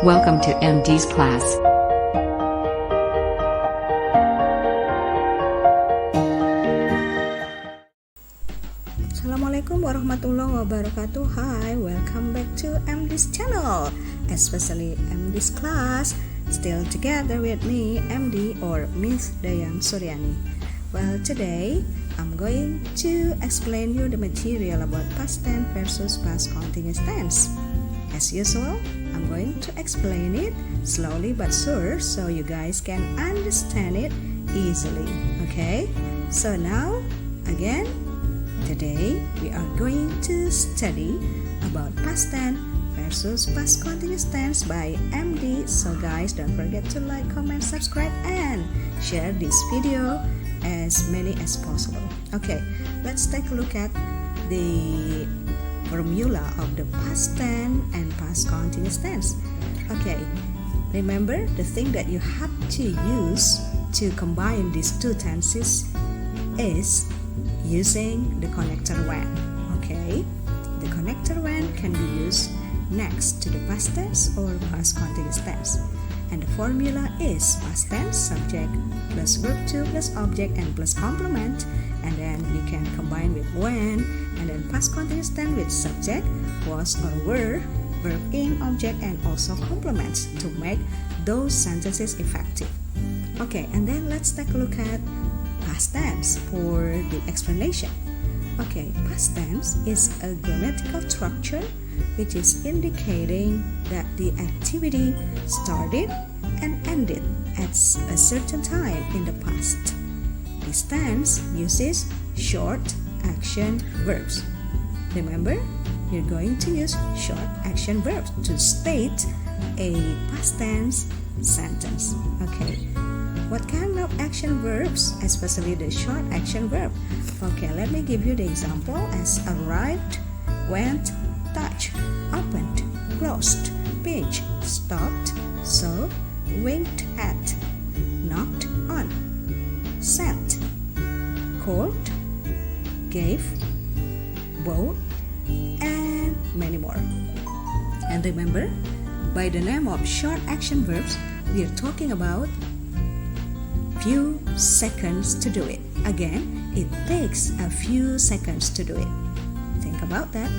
Welcome to MD's class. Assalamualaikum warahmatullahi wabarakatuh. Hi, welcome back to MD's channel, especially MD's class. Still together with me, MD or Miss Dayang Suryani. Well, today I'm going to explain you the material about past tense versus past continuous tense. As usual, I'm going to explain it slowly but sure so you guys can understand it easily. Okay? So now, again, today we are going to study about past tense versus past continuous tense by MD. So guys, don't forget to like, comment, subscribe, and share this video as many as possible. Okay, let's take a look at the formula of the past tense and past continuous tense. Okay, remember the thing that you have to use to combine these two tenses is using the connector when. Okay, the connector when can be used next to the past tense or past continuous tense, and the formula is past tense subject plus verb to plus object and plus complement, and then you can combine with when, and then past continuous tense with subject, was or were, verb in, object, and also complements to make those sentences effective. Okay, and then let's take a look at past tense for the explanation. Okay, past tense is a grammatical structure which is indicating that the activity started and ended at a certain time in the past. This tense uses short action verbs. Remember, you're going to use short action verbs to state a past tense sentence. Okay, what kind of action verbs, especially the short action verb? Okay, let me give you the example as arrived, went, touched, opened, closed, pinched, stopped, saw, winked at, knocked on, sent, called, gave, bought, and many more. And remember, by the name of short action verbs, we are talking about few seconds to do it. Again, it takes a few seconds to do it. Think about that.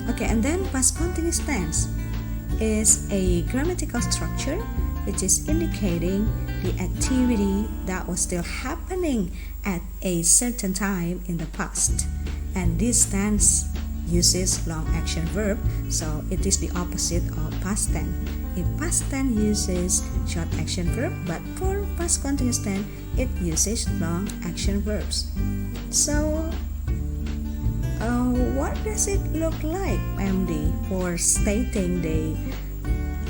Okay, and then past continuous tense is a grammatical structure which is indicating the activity that was still happening at a certain time in the past. And this tense uses long action verb, so it is the opposite of past tense. In past tense uses short action verb, but for past continuous tense, it uses long action verbs. So, what does it look like, MD, for stating the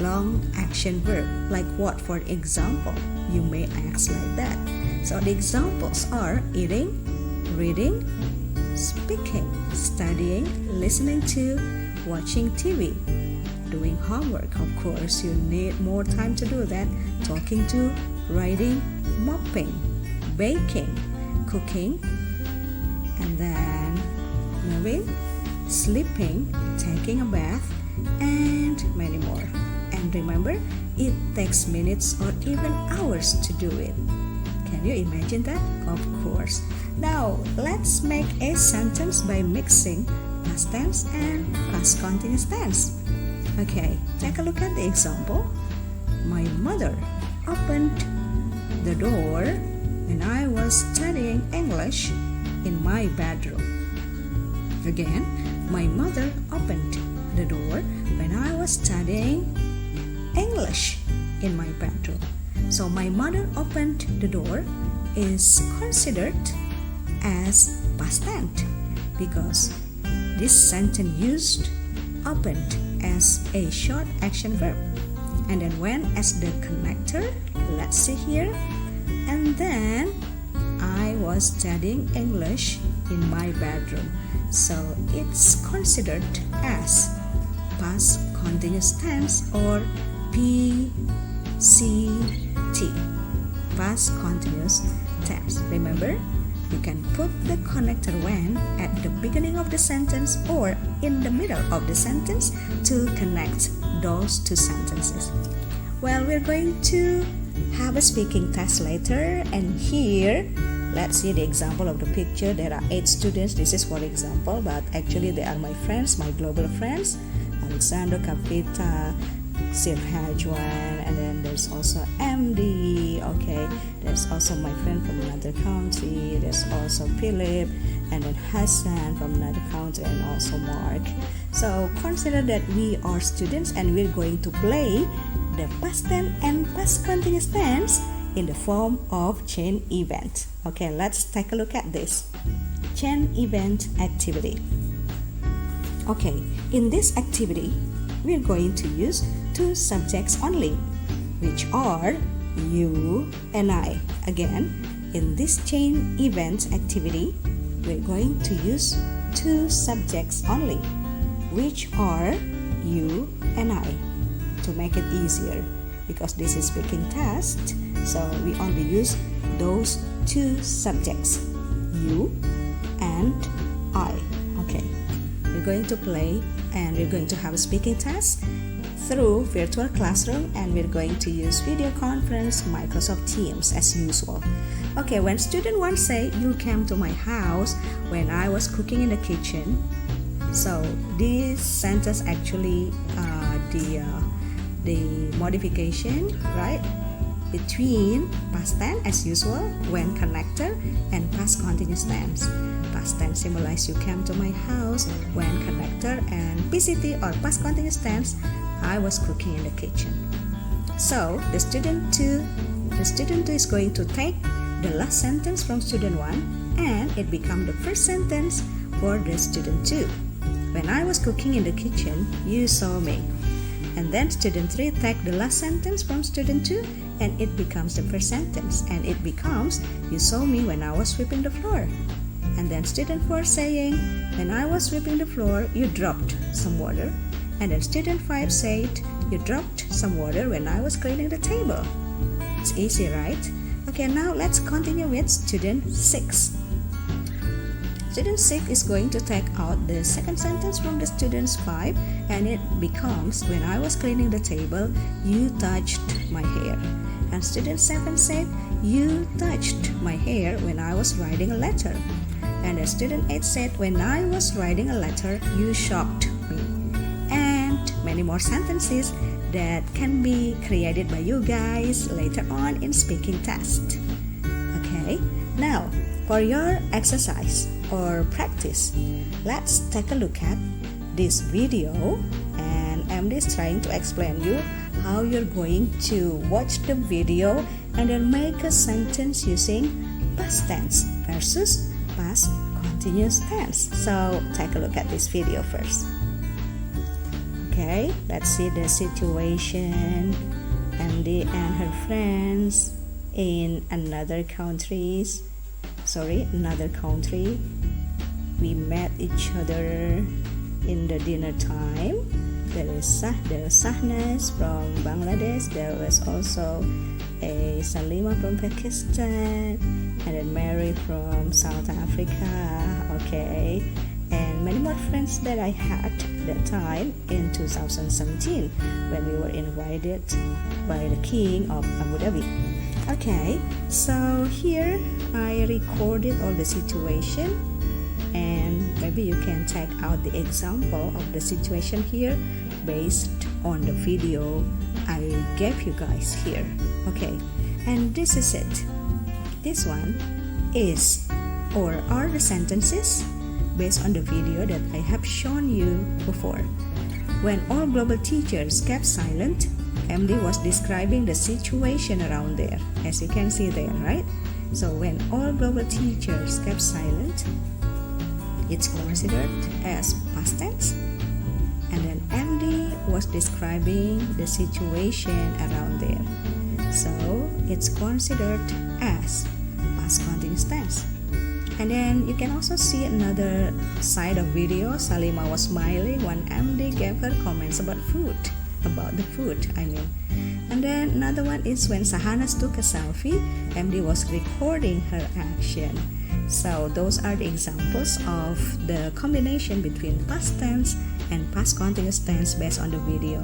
long action verb? Like what, for example? You may ask like that. So the examples are eating, reading, speaking, studying, listening to, watching TV, doing homework. Of course, you need more time to do that. Talking to, writing, mopping, baking, cooking, and then moving, sleeping, taking a bath, and many more. And remember, it takes minutes or even hours to do it. Can you imagine that? Of course. Now, let's make a sentence by mixing past tense and past continuous tense. Okay, take a look at the example. My mother opened the door when I was studying English in my bedroom. Again, my mother opened the door when I was studying English in my bedroom. So my mother opened the door is considered as past tense because this sentence used opened as a short action verb, and then when as the connector. Let's see here. And then I was studying English in my bedroom, so it's considered as past continuous tense or PCT, past continuous tense. Remember, you can put the connector when at the beginning of the sentence or in the middle of the sentence to connect those two sentences? Well, we're going to have a speaking test later, and here let's see the example of the picture. There are 8 students. This is for example, but actually they are my friends, my global friends. Alexander, Kapita, Silahkan, and then there's also MD. Okay, there's also my friend from another country. There's also Philip, and then Hassan from another country, and also Mark. So consider that we are students, and we're going to play the past tense and past continuous tense in the form of chain event. Okay, let's take a look at this chain event activity. Okay, in this activity, we're going to use 2 subjects only, which are you and I. Again, in this chain event activity, we're going to use 2 subjects only, which are you and I, to make it easier, because this is speaking test, so we only use those 2 subjects, you and I. Okay, we're going to play and we're going to have a speaking test through virtual classroom, and we're going to use video conference Microsoft Teams as usual. Okay, when student 1 say you came to my house when I was cooking in the kitchen, so this sentence actually the modification, right, between past tense as usual when connected and past continuous tense. Past tense symbolize you came to my house when connected, and PCT or past continuous tense, I was cooking in the kitchen. So the student 2 is going to take the last sentence from student 1, and it becomes the first sentence for the student 2. When I was cooking in the kitchen, you saw me. And then student 3 take the last sentence from student 2, and it becomes the first sentence, and it becomes you saw me when I was sweeping the floor. And then student 4 saying when I was sweeping the floor, you dropped some water. And then student 5 said you dropped some water when I was cleaning the table. It's easy, right? Okay, now let's continue with student 6. Student 6 is going to take out the second sentence from the student's 5, and it becomes when I was cleaning the table, you touched my hair. And student 7 said you touched my hair when I was writing a letter. And the student 8 said when I was writing a letter, you shocked me. And many more sentences that can be created by you guys later on in speaking test. Okay, now for your exercise or practice, let's take a look at this video, and MD is trying to explain you how you're going to watch the video and then make a sentence using past tense versus past continuous tense. So take a look at this video first. Okay, let's see the situation. MD and her friends in another country. We met each other in the dinner time. There is Sahnas from Bangladesh. There was also a Salima from Pakistan, and then Mary from South Africa. Okay, and many more friends that I had that time in 2017 when we were invited by the King of Abu Dhabi. Okay, so here I recorded all the situation, and maybe you can take out the example of the situation here based on the video I gave you guys here. Okay, and this is it. This one is or are the sentences based on the video that I have shown you before. When all global teachers kept silent, MD was describing the situation around there, as you can see there, right? So when all global teachers kept silent, it's considered as past tense. And then MD was describing the situation around there, so it's considered as past continuous tense. And then you can also see another side of video. Salima was smiling when MD gave her comments about the food, And then another one is when Sahanas took a selfie, MD was recording her action. So those are the examples of the combination between past tense and past continuous tense based on the video.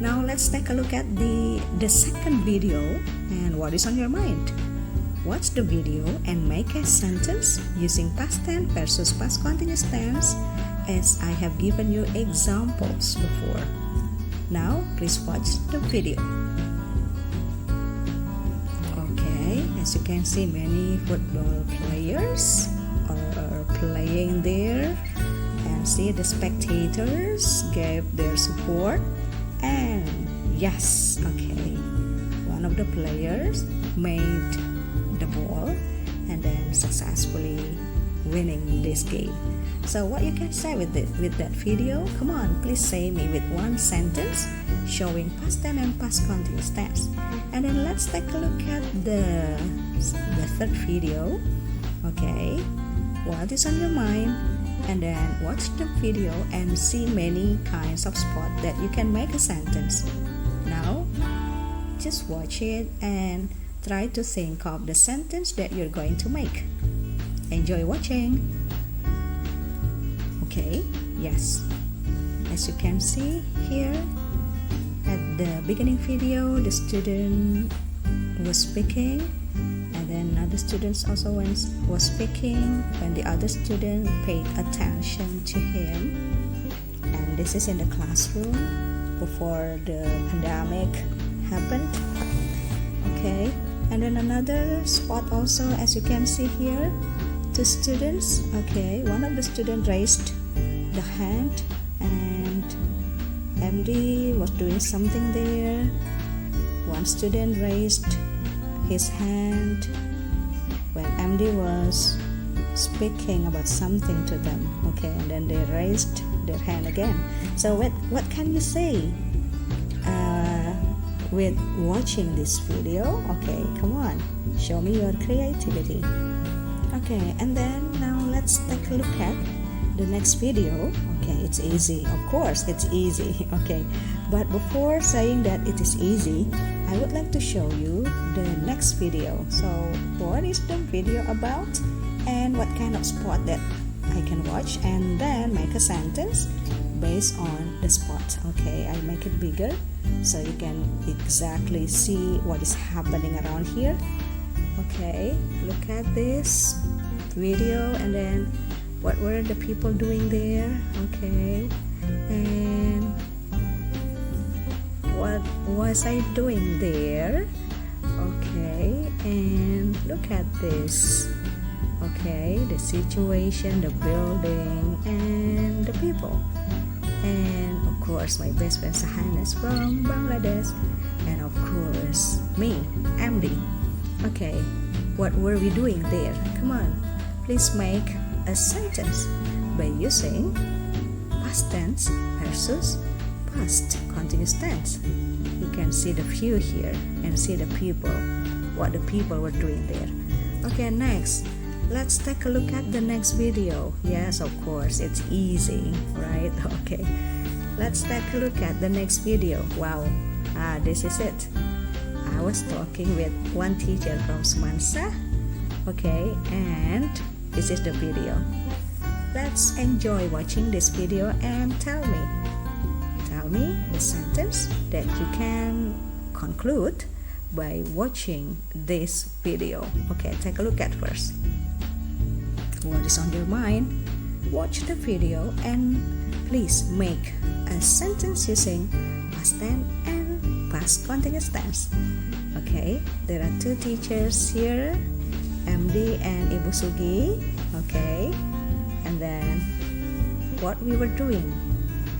Now let's take a look at the second video and what is on your mind. Watch the video and make a sentence using past tense versus past continuous tense as I have given you examples before. Now please watch the video. Okay, as you can see, many football players are playing there, and see the spectators gave their support. And yes, okay, one of the players made the ball and then successfully winning this game. So what you can say with that video? Come on, please say me with one sentence showing past tense and past continuous tense. And then let's take a look at the third video. Okay, what is on your mind? And then watch the video and see many kinds of spots that you can make a sentence. Now, just watch it and try to think of the sentence that you're going to make. Enjoy watching. Okay, yes. As you can see here, at the beginning video, the student was speaking, and then other students also was speaking when the other student paid attention to him. And this is in the classroom before the pandemic happened. Okay, and then another spot also, as you can see here, two students. Okay, one of the students raised the hand and MD was doing something there. One student raised his hand when MD was speaking about something to them. Okay, and then they raised their hand again. So what can you say with watching this video? Okay, come on, show me your creativity. Okay, and then now let's take a look at the next video. Okay, it's easy, of course it's easy. Okay, but before saying that it is easy, I would like to show you the next video. So what is the video about and what kind of spot that I can watch, and then make a sentence based on the spot. Okay, I make it bigger so you can exactly see what is happening around here. Okay, look at this video and then what were the people doing there. Okay, and what was I doing there? Okay, and look at this. Okay, the situation, the building, and the people. And of course, my best friend Sahan is from Bangladesh, and of course, me, MD. Okay, what were we doing there? Come on, please make a sentence by using past tense versus past continuous tense. You can see the view here and see the people, what the people were doing there. Okay, next, let's take a look at the next video. Yes, of course, it's easy, right? Okay, let's take a look at the next video. Wow, this is it. I was talking with one teacher from Semansa. Okay, and this is the video. Let's enjoy watching this video and tell me the sentence that you can conclude by watching this video. Okay, take a look at first. What is on your mind? Watch the video and please make a sentence using past tense and past continuous tense. Okay, there are two teachers here, MD and Ibu Sugi. Okay, and then what we were doing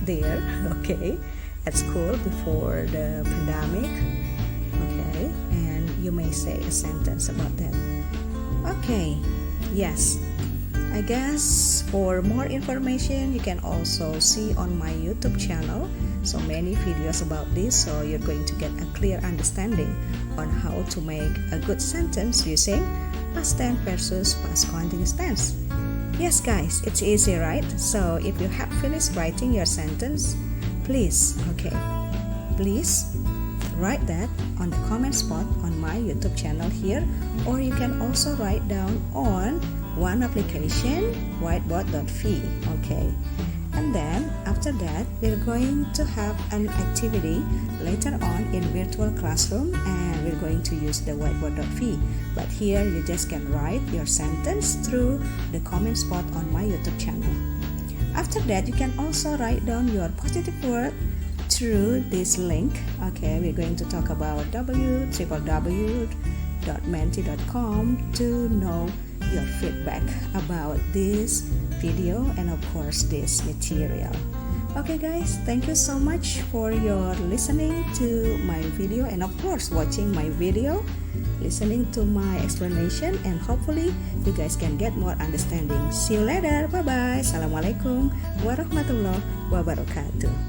there, okay, at school before the pandemic. Okay, and you may say a sentence about that. Okay, yes, I guess for more information you can also see on my YouTube channel so many videos about this, so you're going to get a clear understanding on how to make a good sentence using past tense versus past continuous tense. Yes guys, it's easy, right? So if you have finished writing your sentence, please write that on the comment spot on my YouTube channel here, or you can also write down on one application, whiteboard.v. Okay, And then after that, we're going to have an activity later on in virtual classroom, and we're going to use the whiteboard.v. But here you just can write your sentence through the comment spot on my YouTube channel. After that, you can also write down your positive word through this link. Okay, we're going to talk about www.menti.com to know your feedback about this video and of course this material. Okay guys, thank you so much for your listening to my video and of course watching my video, listening to my explanation, and hopefully you guys can get more understanding. See you later. Bye bye. Assalamualaikum warahmatullahi wabarakatuh.